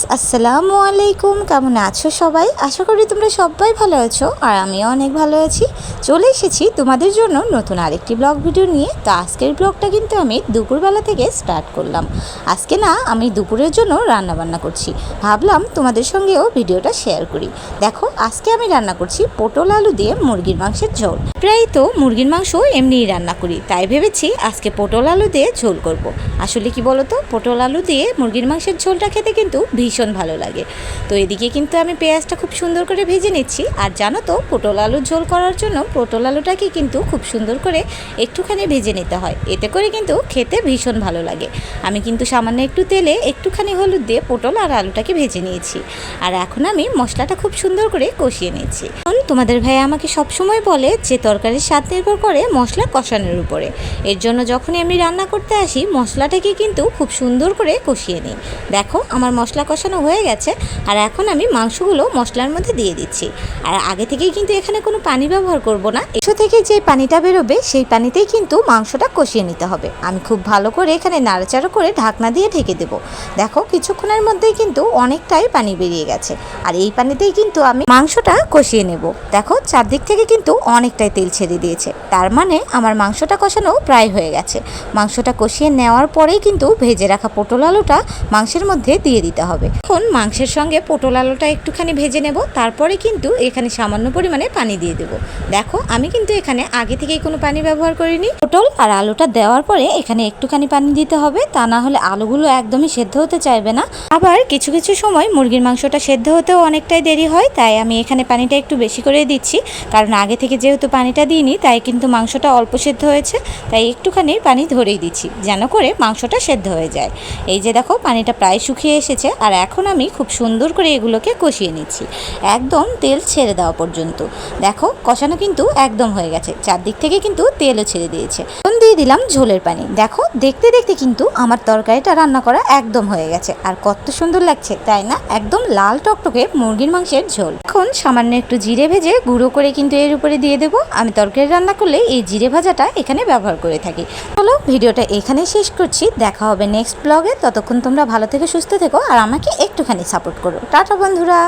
Viewers আসসালামু আলাইকুম, কেমন আছো সবাই? আশা করি তোমরা সবাই ভালো আছো আর আমিও অনেক ভালো আছি। চলে এসেছি তোমাদের জন্য নতুন আরেকটি ব্লগ ভিডিও নিয়ে। তো আজকের ব্লগটা কিন্তু আমি দুপুরবেলা থেকে স্টার্ট করলাম। আজকে না আমি দুপুরের জন্য রান্না বান্না করছি, ভাবলাম তোমাদের সঙ্গেও ভিডিওটা শেয়ার করি। দেখো আজকে আমি রান্না করছি পটল আলু দিয়ে মুরগির মাংসের ঝোল। প্রায় তো মুরগির মাংস এমনিই রান্না করি, তাই ভেবেছি আজকে পটল আলু দিয়ে ঝোল করব। আসলে কি বলো তো, পটল আলু দিয়ে মুরগির মাংসের ঝোলটা খেতে কিন্তু ভীষণ ভালো লাগে। তো এদিকে কিন্তু আমি পেঁয়াজটা খুব সুন্দর করে ভেজে নিচ্ছি। আর জানো তো, পটল আলুর ঝোল করার জন্য পটল আলুটাকে কিন্তু খুব সুন্দর করে একটুখানি ভেজে নিতে হয়, এতে করে কিন্তু খেতে ভীষণ ভালো লাগে। আমি কিন্তু সামান্য একটু তেলে একটুখানি হলুদ দিয়ে পটল আর আলুটাকে ভেজে নিয়েছি। আর এখন আমি মশলাটা খুব সুন্দর করে কষিয়ে নিচ্ছি। তোমাদের ভাই আমাকে সবসময় বলে যে তরকারির স্বাদ নির্ভর করে মশলা কষানোর উপরে। এর জন্য যখনই আমি রান্না করতে আসি মশলাটাকে কিন্তু খুব সুন্দর করে কষিয়ে নিই। দেখো আমার মশলা কষানো হয়ে গেছে। আর এখন আমি মাংসগুলো মশলার মধ্যে দিয়ে দিচ্ছি। আর আগে থেকেই কিন্তু এখানে কোনো পানি ব্যবহার করব না, এসো থেকে যে পানিটা বেরোবে সেই পানিতেই কিন্তু মাংসটা কষিয়ে নিতে হবে। আমি খুব ভালো করে এখানে নাড়াচাড়া করে ঢাকনা দিয়ে ঢেকে দেবো। দেখো কিছুক্ষণের মধ্যেই কিন্তু অনেকটাই পানি বেরিয়ে গেছে। আর এই পানিতেই কিন্তু আমি মাংসটা কষিয়ে নেব। দেখো চারদিক থেকে কিন্তু অনেকটাই তেল ছেড়ে দিয়েছে, তার মানে আমার মাংসটা কষানো প্রায় হয়ে গেছে। মাংসটা কষিয়ে নেওয়ার পরেই কিন্তু ভেজে রাখা পটল আলুটা মাংসের মধ্যে দিয়ে দিতে হবে। এখন মাংসের সঙ্গে পটল আলুটা একটুখানি ভেজে নেব, তারপরে কিন্তু এখানে সামান্য পরিমাণে পানি দিয়ে দেবো। দেখো আমি কিন্তু এখানে আগে থেকেই কোনো পানি ব্যবহার করিনি। পটল আর আলুটা দেওয়ার পরে এখানে একটুখানি পানি দিতে হবে, তা না হলে আলুগুলো একদমই সেদ্ধ হতে চাইবে না। আবার কিছু কিছু সময় মুরগির মাংসটা সেদ্ধ হতেও অনেকটাই দেরি হয়, তাই আমি এখানে পানিটা একটু বেশি করে দিচ্ছি। কারণ আগে থেকে যেহেতু পানিটা দিইনি, তাই কিন্তু মাংসটা অল্প সেদ্ধ হয়েছে, তাই একটুখানি পানি ধরেই দিচ্ছি যেন করে মাংসটা সেদ্ধ হয়ে যায়। এই যে দেখো পানিটা প্রায় শুকিয়ে এসেছে। আর এখন আমি খুব সুন্দর করে এগুলোকে কষিয়ে নিচ্ছি একদম তেল ছেড়ে দেওয়া পর্যন্ত। দেখো কষানো কিন্তু একদম হয়ে গেছে, চারদিক থেকে কিন্তু তেলও ছেড়ে দিয়েছে। এখন দিয়ে দিলাম ঝোলের পানি। দেখো দেখতে দেখতে কিন্তু আমার তরকারিটা রান্না করা একদম হয়ে গেছে। আর কত সুন্দর লাগছে তাই না, একদম লাল টকটকে মুরগির মাংসের ঝোল। এখন সামান্য একটু জিরে ভেজে গুঁড়ো করে কিন্তু এর উপরে দিয়ে দেবো। আমি তরকারি রান্না করলে এই জিরে ভাজাটা এখানে ব্যবহার করে থাকি। চলো ভিডিওটা এখানেই শেষ করছি, দেখা হবে নেক্সট ব্লগে। ততক্ষণ তোমরা ভালো থেকে সুস্থ থেকো আর আমাকে একটুখানি সাপোর্ট করো। টাটা বন্ধুরা।